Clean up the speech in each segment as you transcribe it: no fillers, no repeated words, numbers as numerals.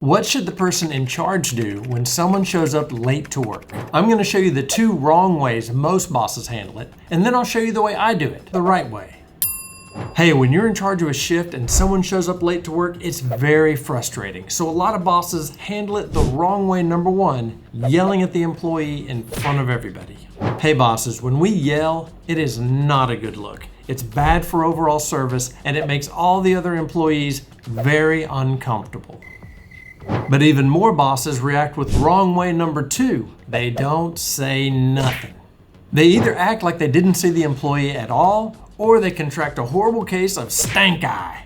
What should the person in charge do when someone shows up late to work? I'm going to show you the two wrong ways most bosses handle it, and then I'll show you the way I do it, the right way. Hey, when you're in charge of a shift and someone shows up late to work, it's very frustrating. So a lot of bosses handle it the wrong way. Number one, yelling at the employee in front of everybody. Hey bosses, when we yell, it is not a good look. It's bad for overall service and it makes all the other employees very uncomfortable. But even more bosses react with wrong way number two. They don't say nothing. They either act like they didn't see the employee at all, or they contract a horrible case of stank eye.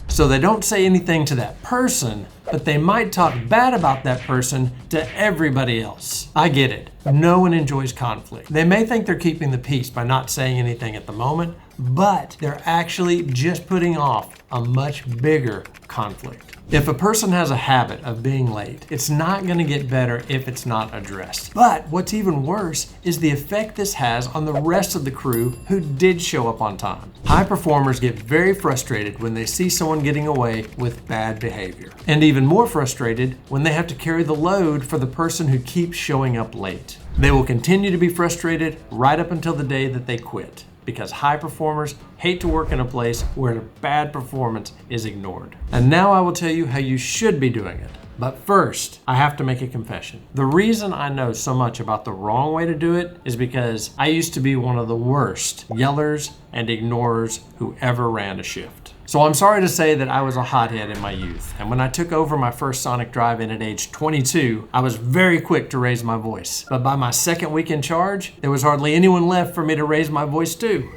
So they don't say anything to that person, but they might talk bad about that person to everybody else. I get it. No one enjoys conflict. They may think they're keeping the peace by not saying anything at the moment, but they're actually just putting off a much bigger conflict. If a person has a habit of being late, it's not going to get better if it's not addressed. But what's even worse is the effect this has on the rest of the crew who did show up on time. High performers get very frustrated when they see someone getting away with bad behavior. And even more frustrated when they have to carry the load for the person who keeps showing up late. They will continue to be frustrated right up until the day that they quit, because high performers hate to work in a place where bad performance is ignored. And now I will tell you how you should be doing it. But first, I have to make a confession. The reason I know so much about the wrong way to do it is because I used to be one of the worst yellers and ignorers who ever ran a shift. So I'm sorry to say that I was a hothead in my youth, and when I took over my first Sonic Drive-In at age 22, I was very quick to raise my voice. But by my second week in charge, there was hardly anyone left for me to raise my voice to.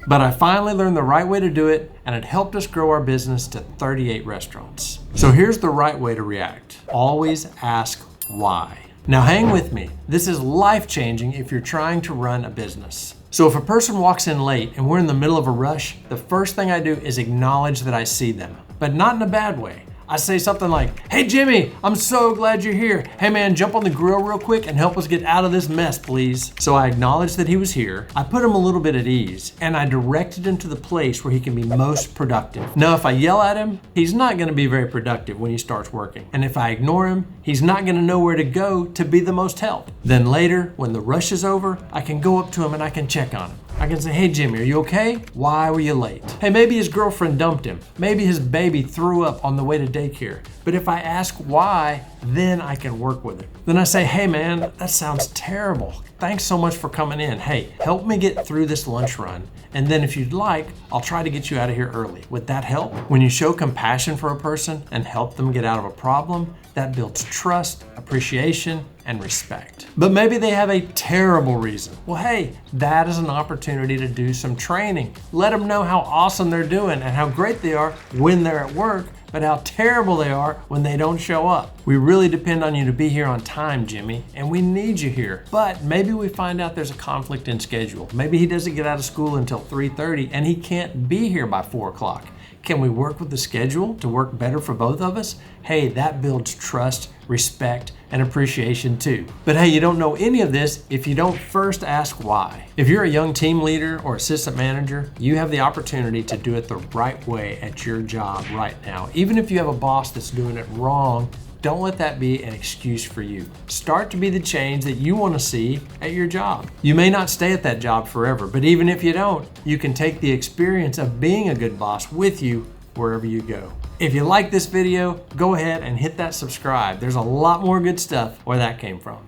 But I finally learned the right way to do it, and it helped us grow our business to 38 restaurants. So here's the right way to react. Always ask why. Now hang with me. This is life-changing if you're trying to run a business. So if a person walks in late and we're in the middle of a rush, the first thing I do is acknowledge that I see them, but not in a bad way. I say something like, "Hey Jimmy, I'm so glad you're here. Hey man, jump on the grill real quick and help us get out of this mess, please." So I acknowledge that he was here, I put him a little bit at ease, and I directed him to the place where he can be most productive. Now if I yell at him, he's not gonna be very productive when he starts working. And if I ignore him, he's not gonna know where to go to be the most help. Then later, when the rush is over, I can go up to him and I can check on him. I can say, "Hey Jimmy, are you okay? Why were you late?" Hey, maybe his girlfriend dumped him. Maybe his baby threw up on the way to daycare. But if I ask why, then I can work with it. Then I say, "Hey man, that sounds terrible. Thanks so much for coming in. Hey, help me get through this lunch run. And then if you'd like, I'll try to get you out of here early. Would that help?" When you show compassion for a person and help them get out of a problem, that builds trust, appreciation, and respect. But maybe they have a terrible reason. Well, hey, that is an opportunity to do some training. Let them know how awesome they're doing and how great they are when they're at work, but how terrible they are when they don't show up. "We really depend on you to be here on time, Jimmy, and we need you here." But maybe we find out there's a conflict in schedule. Maybe he doesn't get out of school until 3:30 and he can't be here by 4 o'clock. Can we work with the schedule to work better for both of us? Hey, that builds trust, respect, and appreciation too. But hey, you don't know any of this if you don't first ask why. If you're a young team leader or assistant manager, you have the opportunity to do it the right way at your job right now. Even if you have a boss that's doing it wrong, don't let that be an excuse for you. Start to be the change that you want to see at your job. You may not stay at that job forever, but even if you don't, you can take the experience of being a good boss with you wherever you go. If you like this video, go ahead and hit that subscribe. There's a lot more good stuff where that came from.